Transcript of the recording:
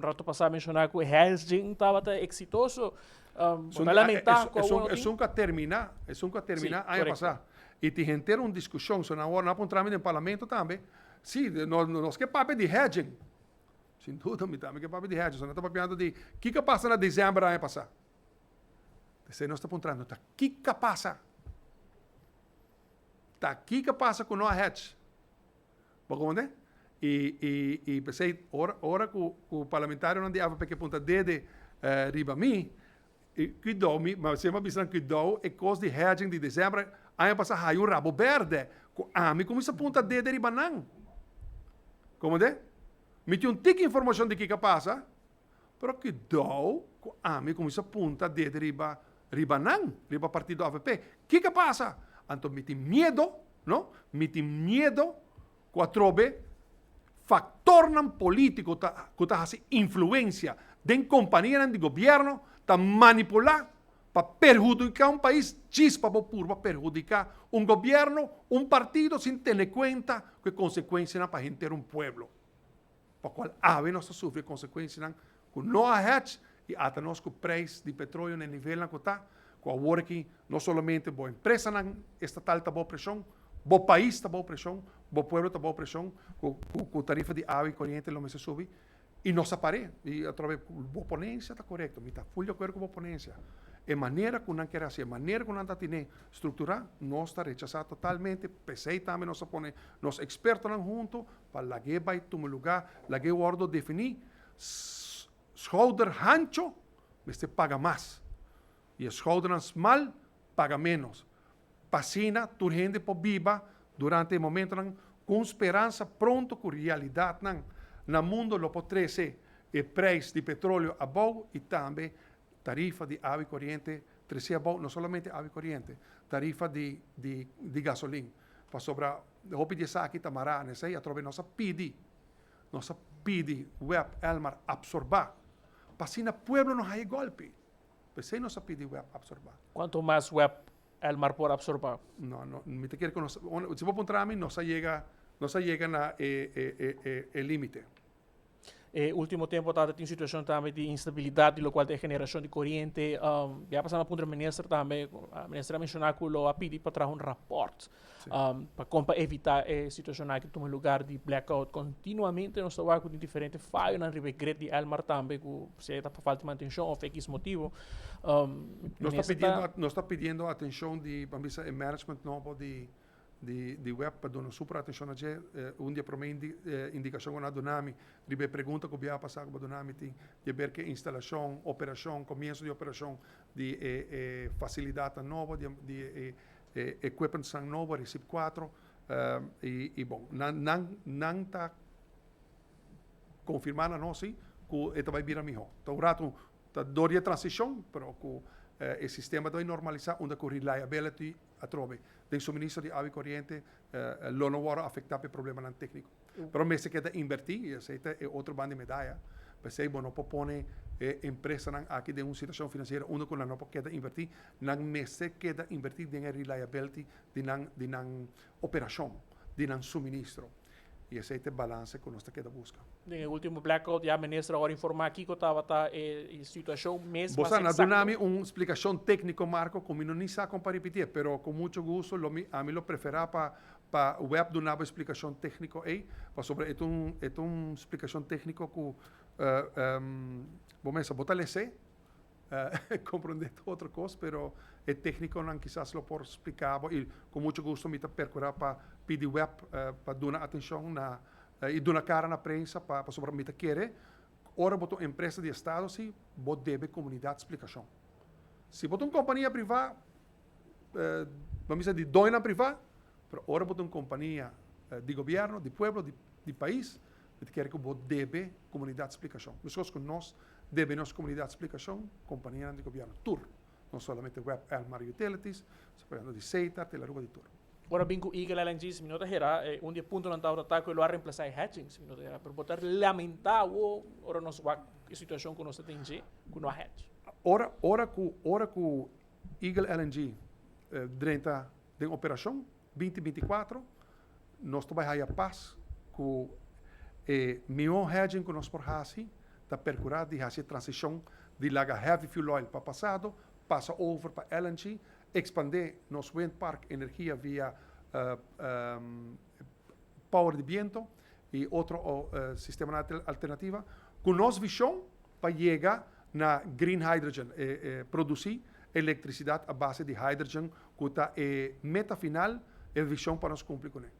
rato passado mencionar que o hedging estava exitoso. Son- Vai lamentar es, com es, o un, es un que termina, Sim, año correcto. pasado. Y te genera una discusión, se no na trámite en parlamento también. Sí, nós que papo de hedging. Sem dúvida, me também que papo de hedging. Nós estamos falando de que passa na dezembro ano passado. Você não está apontando, tá? Que passa? Tá? Que passa com nós hedge? Vou compreender? E pensei, ora que o parlamentário não dava porque ponta dede riba mim, que dou me, mas você me pensando que dou é coisa de hedging de dezembro, ano passado aí um rabo verde, a mim começa a ponta dede riba não. Compreende? Me tinha um tique informação de que passa, pero que dou, a mim começa a ponta dede riba não, riba partido AVP. Que passa? Então me tem medo, não? Me tem medo com a trobe factor político que está haciendo influencia de compañías de gobierno para manipular, para perjudicar un país, chispa para perjudicar un gobierno, un partido sin tener cuenta que consecuencias para gente un pueblo. Por cual ave nos sufre consecuencias con no hedge y hasta nos con precio de petróleo en el nivel que está, con ahora que no solamente boa empresa estatal está boa presión, bo país está boa pressão, bo pueblo está boa pressão, com tarifa de água e corrente não se sube, e não se apare. E através da boa ponência está correto, está full de acordo com a boa ponência. A maneira que não quer fazer, a maneira que não está tendo estruturar, não está rechazado totalmente. Pensei também, nós põe, nós expertos não juntos, para lá que vai tomar lugar, lá que o ordo definir, schouder ancho, você paga mais. E schouder mal, paga menos. Pasina, tu gente por viva durante o momento com esperança pronto com realidade no mundo lo potrà ser o preço de petróleo a bom e também tarifa de água corrente a bom, não somente água corrente, tarifa de gasolina. Para sobrar, eu pedi essa aqui tamará, né? Sei, a trove nossa pedi web Elmar absorbar. Pasina pueblo não há golpe. Pensei nossa pedi web absorbar. Quanto mais web Elmar por absorber. No, me te quiere conocer. Si vos pones a mí, no se llega a el límite. Último tempo está em situação também de instabilidade, no qual tem geração de corrente. Já passamos por um ministro também, a ministra mencionou que o pedi para trazer rapport para evitar a situação que toma lugar de blackout continuamente. Nós estamos com diferentes falhas na Ribeira de Elmar também, que se está para falta de manutenção ou X motivo. Nós está pedindo atenção de management novo de web para dar super atenção a gente. Dia para mim indicação com a Donami, ribe pergunta que vai passar com a Donami de ver que instalação, operação, começo de operação de facilidade nova, de equipment novo, Recip 4 e bom, não está confirmando não sim que vai vir a melhor. Então rato tá doria transição, pero que o sistema vai normalizar onde a reliability a trove del suministro de água corriente lo no va a afectar el problema técnico. Pero me se queda invertir y ese es otro band de medalla. Pues bueno, propone empresa aquí de una situación financiera uno con la no queda invertir, me se queda invertir en la reliability de la operación, de la suministro. E esse é o balance que nós queda busca. No último blackout, a ministra agora informar aqui que estava em situação mesmo. Você não dá-me uma explicação técnica, Marco, como não sabe para repetir, mas com muito gosto, a mim lo preferá para web dar uma explicação técnica aí, para sobre é uma explicação técnica que vamos botar lese, compreender outra coisa, mas é técnico não quizás lo por explicar e com muito gosto me percurar para pedir web para dar atenção e dar cara na prensa para sobre me querer. Ora botou empresa de estado se bot deve comunidade explicação. Se botou uma companhia privada, vamos dizer de doina privada, pero ora botou uma companhia de governo, de pueblo, de país, me quer que bot deve comunidade explicação. Nós que nós devemos comunidade explicação, companhia de governo, tour. Não somente web Elmar Utilities, se falando de Seita, de la Rua de Tour. Agora, bem que o Eagle LNG, se me nota gerar, dia ponto não está o ataque, ele vai reemplazar o hedging, se me nota gerar, para botar lamentar o ora nosso a situação que nós temos que não há hedge. Ora que o Eagle LNG durante a operação 2024, nós vamos a paz com o melhor hedging que nós por fazer está percurado de hacer transición de la heavy fuel oil para pasado, pasa over para LNG, expandir nos wind park energía vía power de viento y otro sistema alternativa, con nos visión para llegar a green hydrogen, producir electricidad a base de hydrogen, que está meta final, visión para nos cumplir con él.